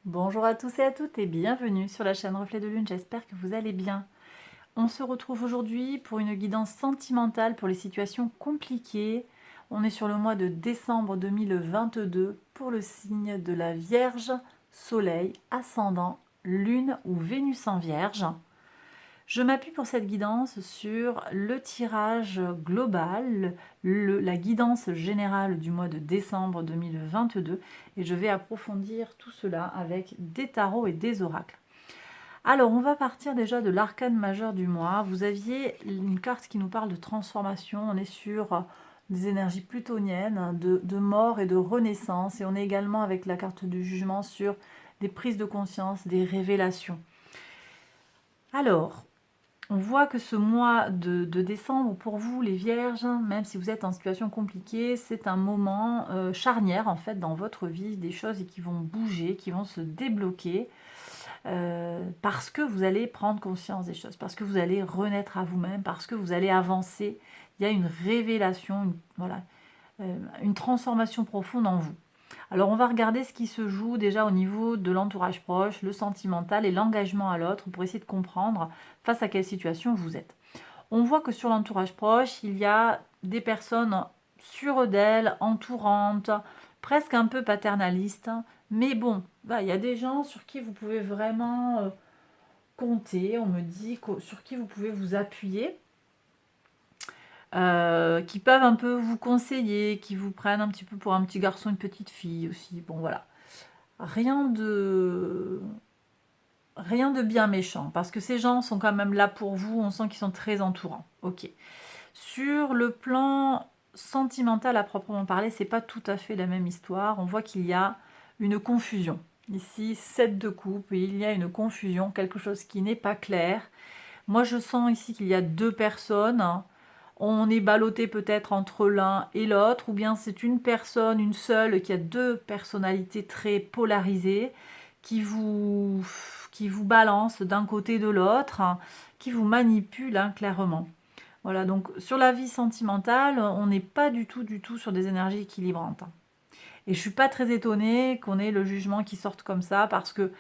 Bonjour à tous et à toutes et bienvenue sur la chaîne Reflet de Lune, j'espère que vous allez bien. On se retrouve aujourd'hui pour une guidance sentimentale pour les situations compliquées. On est sur le mois de décembre 2022 pour le signe de la Vierge, Soleil, Ascendant, Lune ou Vénus en Vierge. Je m'appuie pour cette guidance sur le tirage global, la guidance générale du mois de décembre 2022 et je vais approfondir tout cela avec des tarots et des oracles. Alors, on va partir déjà de l'arcane majeur du mois. Vous aviez une carte qui nous parle de transformation. On est sur des énergies plutoniennes, de mort et de renaissance. Et on est également avec la carte du jugement sur des prises de conscience, des révélations. Alors, on voit que ce mois de décembre, pour vous les vierges, même si vous êtes en situation compliquée, c'est un moment charnière en fait dans votre vie, des choses qui vont bouger, qui vont se débloquer, parce que vous allez prendre conscience des choses, parce que vous allez renaître à vous-même, parce que vous allez avancer. Il y a une révélation, voilà, une transformation profonde en vous. Alors on va regarder ce qui se joue déjà au niveau de l'entourage proche, le sentimental et l'engagement à l'autre pour essayer de comprendre face à quelle situation vous êtes. On voit que sur l'entourage proche, il y a des personnes sûres d'elles, entourantes, presque un peu paternalistes. Mais bon, il y a des gens sur qui vous pouvez vraiment compter. On me dit sur qui vous pouvez vous appuyer. Qui peuvent un peu vous conseiller, qui vous prennent un petit peu pour un petit garçon, une petite fille aussi. Bon voilà. Rien de bien méchant, parce que ces gens sont quand même là pour vous, on sent qu'ils sont très entourants. Ok. Sur le plan sentimental à proprement parler, c'est pas tout à fait la même histoire. On voit qu'il y a une confusion. Ici, 7 de coupe, et il y a une confusion, quelque chose qui n'est pas clair. Moi, je sens ici qu'il y a deux personnes. On est ballotté peut-être entre l'un et l'autre, ou bien c'est une personne, une seule, qui a deux personnalités très polarisées, qui vous, qui vous balance d'un côté de l'autre, qui vous manipule clairement. Voilà, donc sur la vie sentimentale, on n'est pas du tout sur des énergies équilibrantes. Et je suis pas très étonnée qu'on ait le jugement qui sorte comme ça, parce que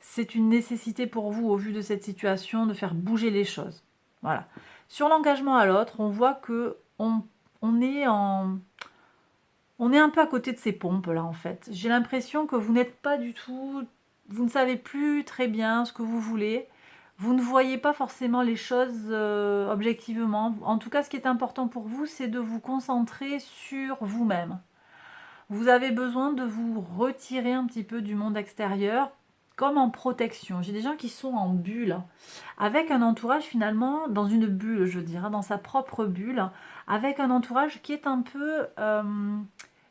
c'est une nécessité pour vous, au vu de cette situation, de faire bouger les choses. Voilà. Sur l'engagement à l'autre, on voit que on est on est un peu à côté de ces pompes là en fait. J'ai l'impression que vous n'êtes pas du tout, vous ne savez plus très bien ce que vous voulez. Vous ne voyez pas forcément les choses objectivement. En tout cas, ce qui est important pour vous, c'est de vous concentrer sur vous-même. Vous avez besoin de vous retirer un petit peu du monde extérieur, comme en protection. J'ai des gens qui sont en bulle, avec un entourage finalement, dans une bulle, je dirais, dans sa propre bulle, avec un entourage qui est un peu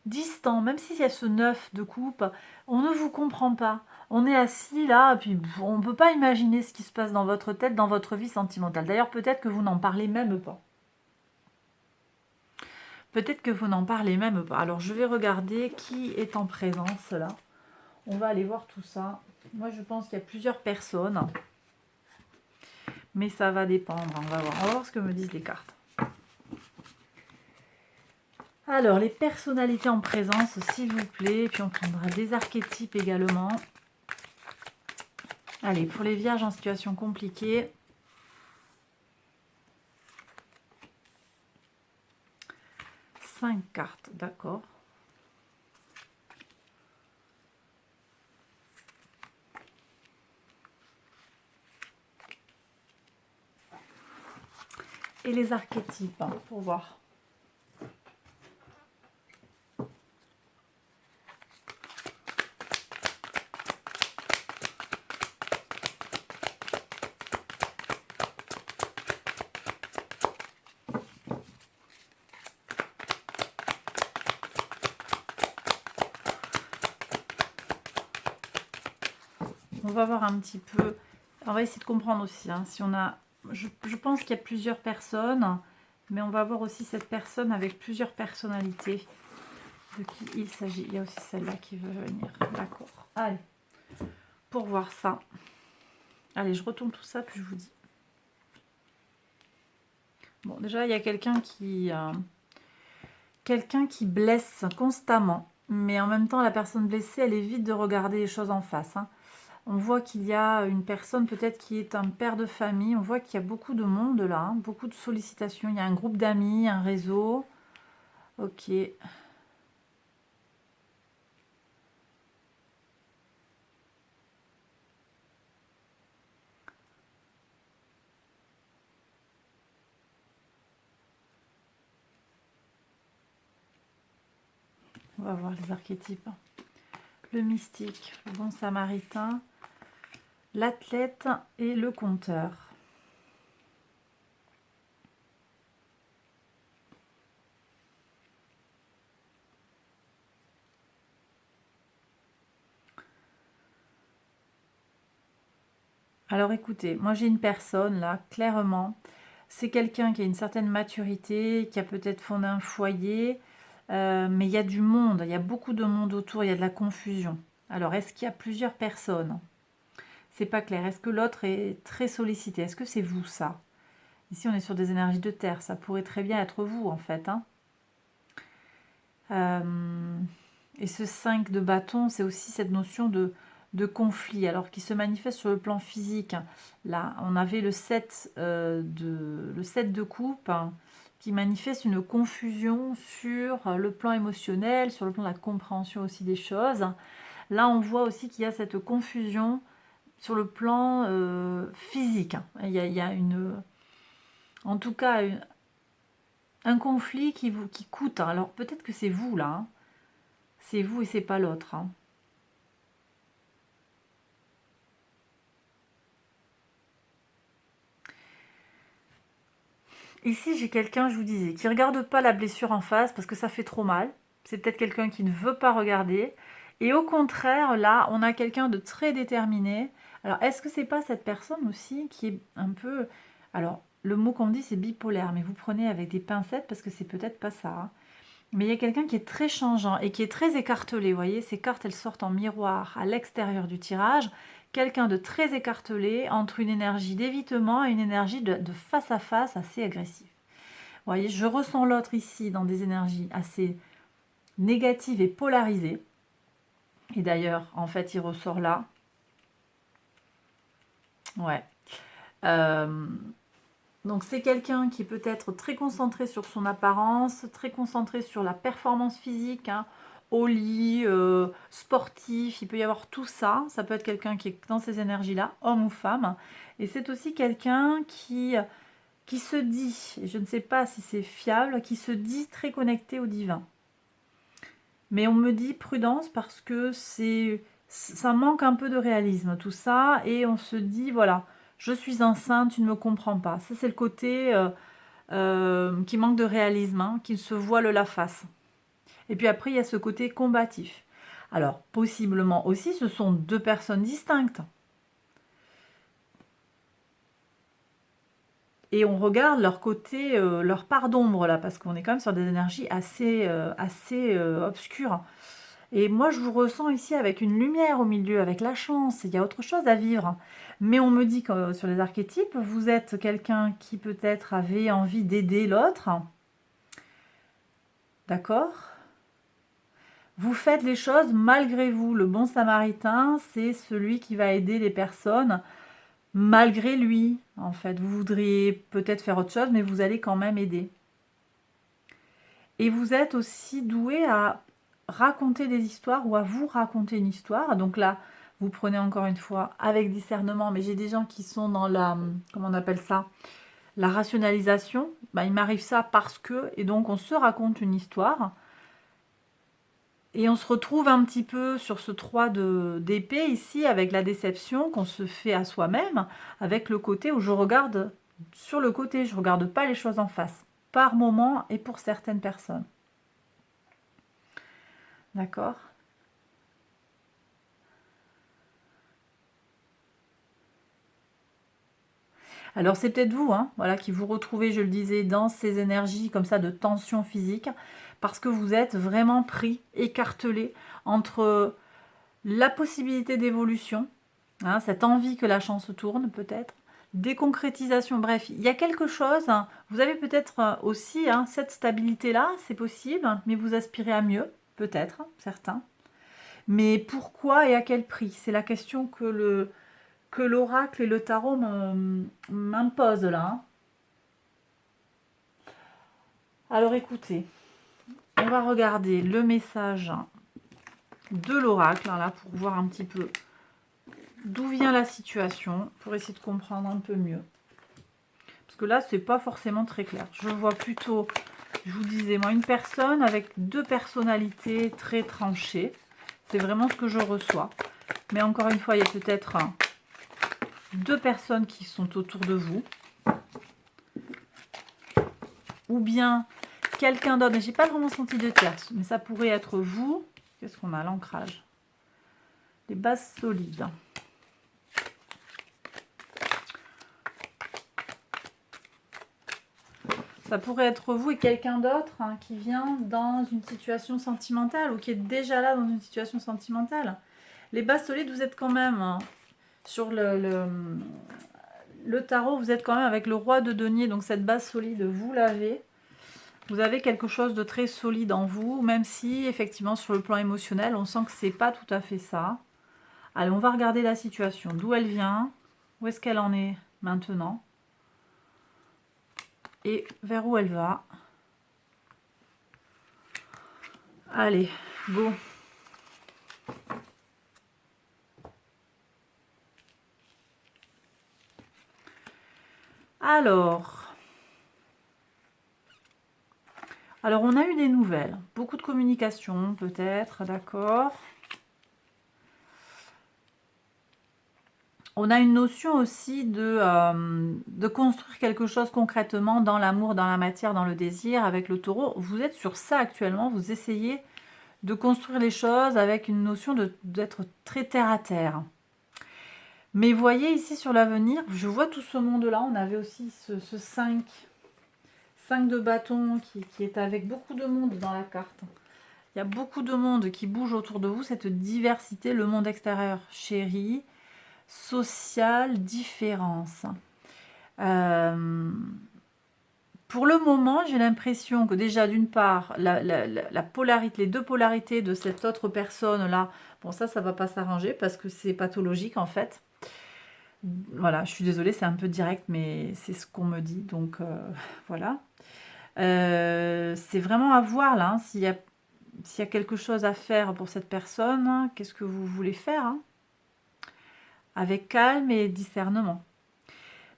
distant, même s'il y a ce 9 de coupe, on ne vous comprend pas. On est assis là, et puis on ne peut pas imaginer ce qui se passe dans votre tête, dans votre vie sentimentale. D'ailleurs, peut-être que vous n'en parlez même pas. Peut-être que vous n'en parlez même pas. Alors, je vais regarder qui est en présence là. On va aller voir tout ça. Moi, je pense qu'il y a plusieurs personnes. Mais ça va dépendre. On va voir. On va voir ce que me disent les cartes. Alors, les personnalités en présence, s'il vous plaît. Et puis, on prendra des archétypes également. Allez, pour les vierges en situation compliquée. Cinq cartes, d'accord. Et les archétypes, pour voir. On va voir un petit peu. On va essayer de comprendre aussi. Si on a, je pense qu'il y a plusieurs personnes, mais on va voir aussi cette personne avec plusieurs personnalités. De qui il s'agit. Il y a aussi celle-là qui veut venir. D'accord. Allez. Pour voir ça. Allez, je retourne tout ça, puis je vous dis. Bon, déjà, il y a quelqu'un qui blesse constamment. mais en même temps, la personne blessée, elle évite de regarder les choses en face, hein. On voit qu'il y a une personne peut-être qui est un père de famille. On voit qu'il y a beaucoup de monde là, hein, beaucoup de sollicitations. Il y a un groupe d'amis, un réseau. Ok. On va voir les archétypes. Le mystique, le bon samaritain, l'athlète et le conteur. Alors écoutez, moi j'ai une personne là, clairement, c'est quelqu'un qui a une certaine maturité, qui a peut-être fondé un foyer, mais il y a du monde, il y a beaucoup de monde autour, il y a de la confusion. Alors est-ce qu'il y a plusieurs personnes? C'est pas clair. Est-ce que l'autre est très sollicité? Est-ce que c'est vous ça? Ici on est sur des énergies de terre, ça pourrait très bien être vous en fait, hein. Et ce 5 de bâton, c'est aussi cette notion de conflit, alors qui se manifeste sur le plan physique. Là, on avait le 7 de coupe, hein, qui manifeste une confusion sur le plan émotionnel, sur le plan de la compréhension aussi des choses. Là, on voit aussi qu'il y a cette confusion sur le plan physique. Il y a une, en tout cas un conflit qui coûte. Alors peut-être que c'est vous là, hein. C'est vous et c'est pas l'autre, hein. Ici, j'ai quelqu'un, je vous disais, qui regarde pas la blessure en face parce que ça fait trop mal. C'est peut-être quelqu'un qui ne veut pas regarder. Et au contraire, là, on a quelqu'un de très déterminé. Alors, est-ce que c'est pas cette personne aussi qui est un peu... Alors, le mot qu'on dit, c'est bipolaire, mais vous prenez avec des pincettes parce que c'est peut-être pas ça, hein. Mais il y a quelqu'un qui est très changeant et qui est très écartelé. Vous voyez, ces cartes, elles sortent en miroir à l'extérieur du tirage. Quelqu'un de très écartelé entre une énergie d'évitement et une énergie de face à face assez agressive. Vous voyez, je ressens l'autre ici dans des énergies assez négatives et polarisées. Et d'ailleurs, en fait, il ressort là. Ouais. Donc c'est quelqu'un qui peut être très concentré sur son apparence, très concentré sur la performance physique, hein, au lit, sportif, il peut y avoir tout ça. Ça peut être quelqu'un qui est dans ces énergies-là, homme ou femme. Et c'est aussi quelqu'un qui se dit, et je ne sais pas si c'est fiable, qui se dit très connecté au divin. Mais on me dit prudence parce que ça manque un peu de réalisme tout ça, et on se dit voilà, je suis enceinte, tu ne me comprends pas. Ça c'est le côté qui manque de réalisme, hein, qui se voile la face. Et puis après il y a ce côté combatif. Alors possiblement aussi ce sont deux personnes distinctes. Et on regarde leur côté, leur part d'ombre là, parce qu'on est quand même sur des énergies assez obscures. Et moi, je vous ressens ici avec une lumière au milieu, avec la chance. Il y a autre chose à vivre. Mais on me dit que sur les archétypes, vous êtes quelqu'un qui peut-être avait envie d'aider l'autre. D'accord? Vous faites les choses malgré vous. Le bon samaritain, c'est celui qui va aider les personnes malgré lui. En fait, vous voudriez peut-être faire autre chose, mais vous allez quand même aider. Et vous êtes aussi doué à raconter des histoires ou à vous raconter une histoire. Donc là, vous prenez encore une fois avec discernement, mais j'ai des gens qui sont dans la, comment on appelle ça, la rationalisation. Il m'arrive ça parce que, et donc on se raconte une histoire. Et on se retrouve un petit peu sur ce 3 d'épée ici, avec la déception qu'on se fait à soi-même, avec le côté où je regarde sur le côté, je ne regarde pas les choses en face, par moment et pour certaines personnes. D'accord? Alors c'est peut-être vous, hein, voilà, qui vous retrouvez, je le disais, dans ces énergies comme ça de tension physique, parce que vous êtes vraiment pris, écartelé entre la possibilité d'évolution, hein, cette envie que la chance tourne peut-être, des concrétisations, bref, il y a quelque chose, hein, vous avez peut-être aussi, hein, cette stabilité-là, c'est possible, mais vous aspirez à mieux. peut-être, hein, certains. Mais pourquoi et à quel prix? C'est la question que l'oracle et le tarot m'imposent là. Hein. Alors écoutez, on va regarder le message de l'oracle, là, pour voir un petit peu d'où vient la situation, pour essayer de comprendre un peu mieux. Parce que là, c'est pas forcément très clair. Je vois plutôt, je vous disais, moi, une personne avec deux personnalités très tranchées. C'est vraiment ce que je reçois. Mais encore une fois, il y a peut-être deux personnes qui sont autour de vous. Ou bien quelqu'un d'autre. Mais j'ai pas vraiment senti de tierce. Mais ça pourrait être vous. Qu'est-ce qu'on a? L'ancrage. Les bases solides. Ça pourrait être vous et quelqu'un d'autre hein, qui vient dans une situation sentimentale ou qui est déjà là dans une situation sentimentale. Les bases solides, vous êtes quand même hein, sur le tarot, vous êtes quand même avec le roi de denier. Donc cette base solide, vous l'avez. Vous avez quelque chose de très solide en vous, même si effectivement sur le plan émotionnel, on sent que c'est pas tout à fait ça. Allez, on va regarder la situation. D'où elle vient, où est-ce qu'elle en est maintenant et vers où elle va. Allez, go. Alors, on a eu des nouvelles. Beaucoup de communication, peut-être, d'accord. On a une notion aussi de construire quelque chose concrètement dans l'amour, dans la matière, dans le désir, avec le taureau. Vous êtes sur ça actuellement, vous essayez de construire les choses avec une notion d'être très terre à terre. Mais voyez ici sur l'avenir, je vois tout ce monde-là, on avait aussi ce 5 de bâton qui est avec beaucoup de monde dans la carte. Il y a beaucoup de monde qui bouge autour de vous, cette diversité, le monde extérieur chéri, social, différence. Pour le moment, j'ai l'impression que déjà d'une part, la polarité, les deux polarités de cette autre personne-là, bon ça va pas s'arranger parce que c'est pathologique en fait. Voilà, je suis désolée, c'est un peu direct, mais c'est ce qu'on me dit, donc voilà. C'est vraiment à voir là, hein, s'il y a quelque chose à faire pour cette personne, hein, qu'est-ce que vous voulez faire hein, avec calme et discernement.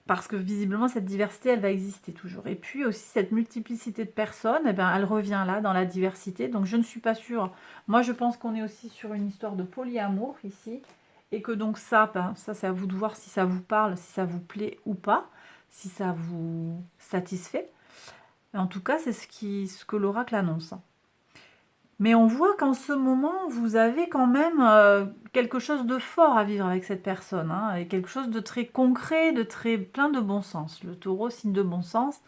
Parce que visiblement, cette diversité, elle va exister toujours. Et puis aussi, cette multiplicité de personnes, eh ben, elle revient là, dans la diversité. Donc, je ne suis pas sûre. Moi, je pense qu'on est aussi sur une histoire de polyamour ici. Et que donc ça, ben, ça c'est à vous de voir si ça vous parle, si ça vous plaît ou pas, si ça vous satisfait. En tout cas, c'est ce que l'oracle annonce. Mais on voit qu'en ce moment, vous avez quand même quelque chose de fort à vivre avec cette personne. Hein, et quelque chose de très concret, de très plein de bon sens. Le taureau, signe de bon sens.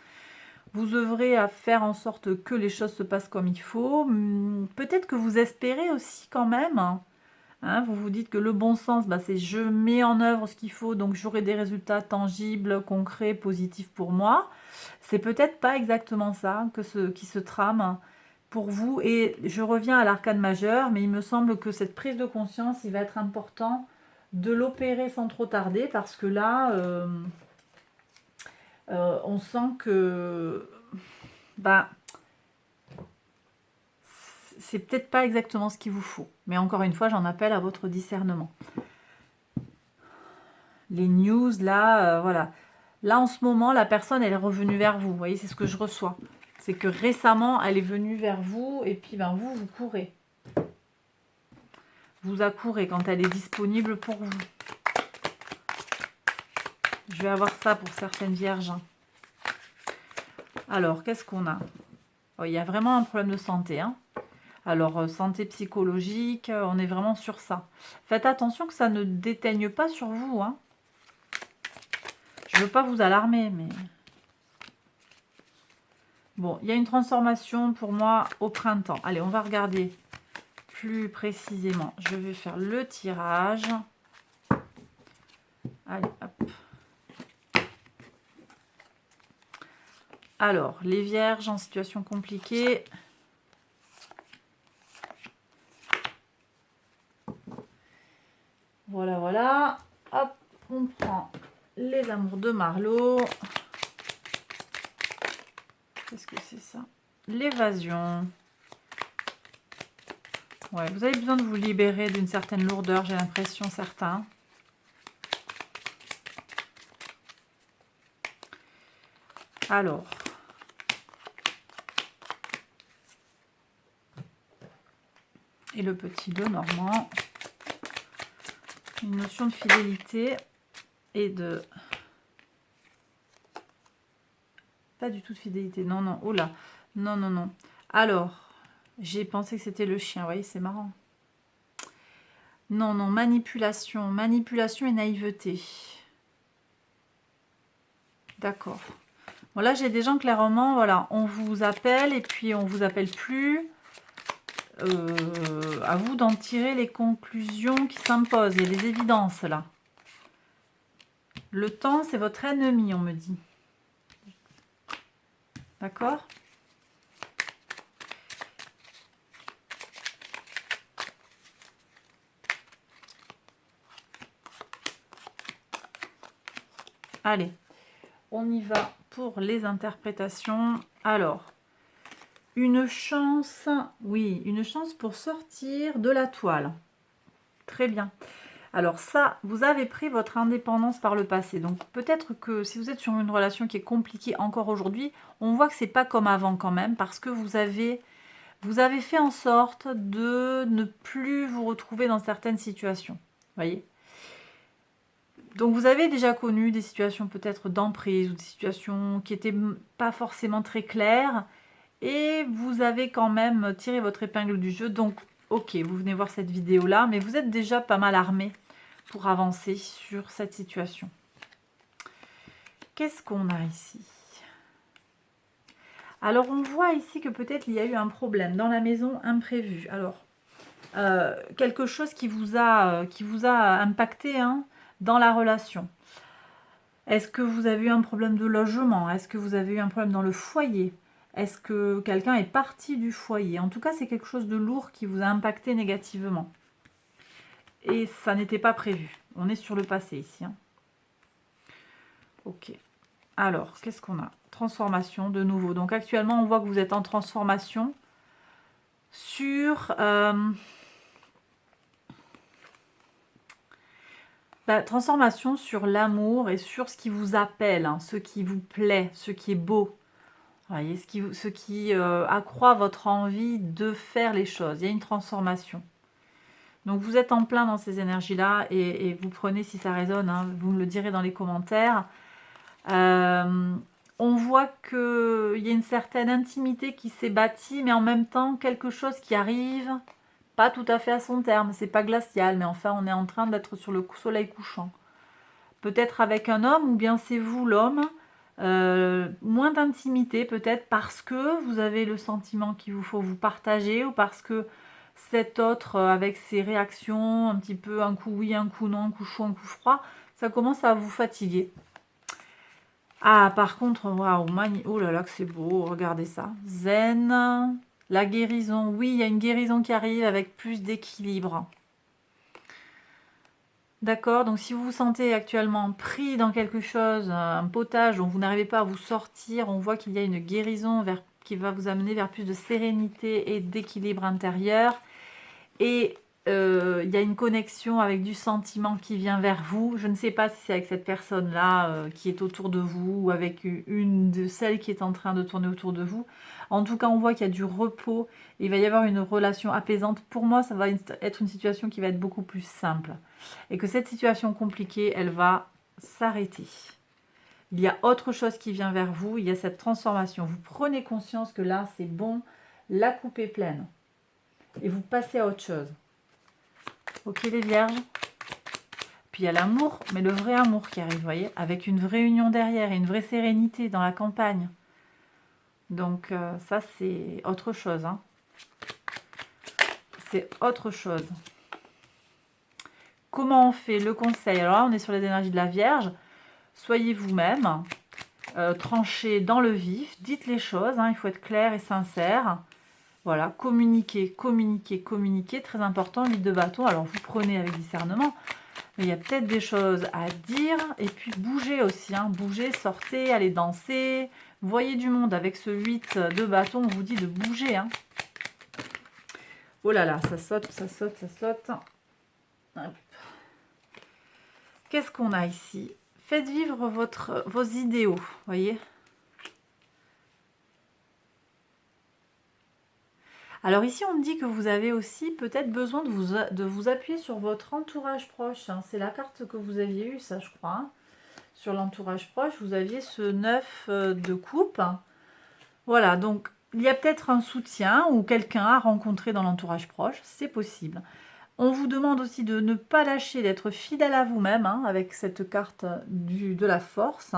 Vous œuvrez à faire en sorte que les choses se passent comme il faut. Peut-être que vous espérez aussi quand même. Hein, vous vous dites que le bon sens, bah, c'est je mets en œuvre ce qu'il faut, donc j'aurai des résultats tangibles, concrets, positifs pour moi. C'est peut-être pas exactement ça qui se trame pour vous. Et je reviens à l'arcane majeur, mais il me semble que cette prise de conscience, il va être important de l'opérer sans trop tarder, parce que là, on sent que bah, c'est peut-être pas exactement ce qu'il vous faut. Mais encore une fois, j'en appelle à votre discernement. Les news, là, voilà. Là, en ce moment, la personne, elle est revenue vers vous. Vous voyez, c'est ce que je reçois. C'est que récemment, elle est venue vers vous et puis ben, vous courez. Vous accourez quand elle est disponible pour vous. Je vais avoir ça pour certaines vierges. Alors, qu'est-ce qu'on a? Oh, il y a vraiment un problème de santé. Hein. Alors, santé psychologique, on est vraiment sur ça. Faites attention que ça ne déteigne pas sur vous. Hein. Je ne veux pas vous alarmer, mais... Bon, il y a une transformation pour moi au printemps. Allez, on va regarder plus précisément. Je vais faire le tirage. Allez, hop. Alors, les vierges en situation compliquée. Voilà, voilà. Hop, on prend les amours de Marlo. Qu'est-ce que c'est ça? L'évasion. Ouais, vous avez besoin de vous libérer d'une certaine lourdeur, j'ai l'impression, certains. Alors. Et le petit le normand. Une notion de fidélité et de... Pas du tout de fidélité. Non, non. Oh là. Non, non, non. Alors, j'ai pensé que c'était le chien. Vous voyez, c'est marrant. Non, non. Manipulation. Manipulation et naïveté. D'accord. Bon, là, j'ai des gens, clairement, voilà. On vous appelle et puis on vous appelle plus. À vous d'en tirer les conclusions qui s'imposent. Il y a des évidences, là. Le temps, c'est votre ennemi, on me dit. D'accord ? Allez, on y va pour les interprétations. Alors, une chance, oui, une chance pour sortir de la toile. Très bien. Alors ça, vous avez pris votre indépendance par le passé. Donc peut-être que si vous êtes sur une relation qui est compliquée encore aujourd'hui, on voit que c'est pas comme avant quand même, parce que vous avez fait en sorte de ne plus vous retrouver dans certaines situations. Vous voyez ? Donc vous avez déjà connu des situations peut-être d'emprise ou des situations qui n'étaient pas forcément très claires et vous avez quand même tiré votre épingle du jeu. Donc ok, vous venez voir cette vidéo là, mais vous êtes déjà pas mal armé pour avancer sur cette situation. Qu'est-ce qu'on a ici? Alors on voit ici que peut-être il y a eu un problème dans la maison imprévu. Alors quelque chose qui vous a impacté hein, dans la relation. Est-ce que vous avez eu un problème de logement? Est-ce que vous avez eu un problème dans le foyer? Est-ce que quelqu'un est parti du foyer? En tout cas, c'est quelque chose de lourd qui vous a impacté négativement. Et ça n'était pas prévu. On est sur le passé ici. Hein. Ok. Alors, qu'est-ce qu'on a? Transformation de nouveau. Donc actuellement, on voit que vous êtes en transformation sur... transformation sur l'amour et sur ce qui vous appelle, hein, ce qui vous plaît, ce qui est beau. Vous voyez, ce qui accroît votre envie de faire les choses. Il y a une transformation. Donc vous êtes en plein dans ces énergies-là et vous prenez si ça résonne, hein, vous me le direz dans les commentaires. On voit qu'il y a une certaine intimité qui s'est bâtie, mais en même temps quelque chose qui arrive, pas tout à fait à son terme. C'est pas glacial, mais enfin on est en train d'être sur le soleil couchant. Peut-être avec un homme, ou bien c'est vous l'homme. Moins d'intimité peut-être parce que vous avez le sentiment qu'il vous faut vous partager, ou parce que cet autre avec ses réactions, un petit peu un coup oui, un coup non, un coup chaud, un coup froid, ça commence à vous fatiguer. Ah, par contre, waouh, oh là là que c'est beau, regardez ça. Zen, la guérison, oui, il y a une guérison qui arrive avec plus d'équilibre. D'accord, donc si vous vous sentez actuellement pris dans quelque chose, un potage dont vous n'arrivez pas à vous sortir, on voit qu'il y a une guérison qui va vous amener vers plus de sérénité et d'équilibre intérieur. Et il y a une connexion avec du sentiment qui vient vers vous. Je ne sais pas si c'est avec cette personne-là qui est autour de vous ou avec une de celles qui est en train de tourner autour de vous. En tout cas, on voit qu'il y a du repos. Il va y avoir une relation apaisante. Pour moi, ça va être une situation qui va être beaucoup plus simple. Et que cette situation compliquée, elle va s'arrêter. Il y a autre chose qui vient vers vous. Il y a cette transformation. Vous prenez conscience que là, c'est bon. La coupe est pleine. Et vous passez à autre chose. Ok les vierges. Puis il y a l'amour, mais le vrai amour qui arrive, vous voyez, avec une vraie union derrière et une vraie sérénité dans la campagne. Donc ça c'est autre chose. Hein. C'est autre chose. Comment on fait le conseil? Alors là on est sur les énergies de la Vierge. Soyez vous-même. Tranchez dans le vif. Dites les choses. Hein, il faut être clair et sincère. Voilà, communiquer, communiquer, communiquer. Très important, l'huile de bâton. Alors vous prenez avec discernement. Mais il y a peut-être des choses à dire. Et puis bouger aussi, hein. Bouger, sortez, allez danser. Voyez du monde avec ce 8 de bâton, on vous dit de bouger, hein. Oh là là, ça saute, ça saute, ça saute. Hop. Qu'est-ce qu'on a ici? Faites vivre vos idéaux, voyez. Alors ici, on me dit que vous avez aussi peut-être besoin de vous appuyer sur votre entourage proche, hein. C'est la carte que vous aviez eue, ça, je crois, hein. Sur l'entourage proche, vous aviez ce 9 de coupe. Voilà, donc il y a peut-être un soutien ou quelqu'un à rencontrer dans l'entourage proche, c'est possible. On vous demande aussi de ne pas lâcher, d'être fidèle à vous-même, hein, avec cette carte de la force.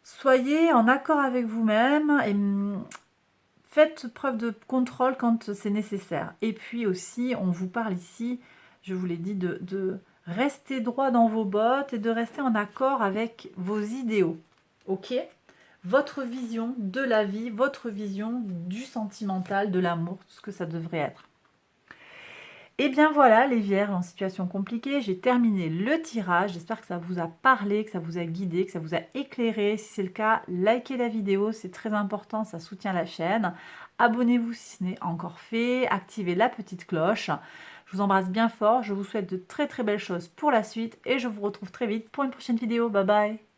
Soyez en accord avec vous-même et faites preuve de contrôle quand c'est nécessaire. Et puis aussi, on vous parle ici, je vous l'ai dit, de rester droit dans vos bottes et de rester en accord avec vos idéaux. Ok? Votre vision de la vie, votre vision du sentimental, de l'amour, tout ce que ça devrait être. Et bien voilà les Vierges en situation compliquée, j'ai terminé le tirage, j'espère que ça vous a parlé, que ça vous a guidé, que ça vous a éclairé. Si c'est le cas, likez la vidéo, c'est très important, ça soutient la chaîne. Abonnez-vous si ce n'est encore fait, activez la petite cloche. Je vous embrasse bien fort, je vous souhaite de très très belles choses pour la suite et je vous retrouve très vite pour une prochaine vidéo. Bye bye!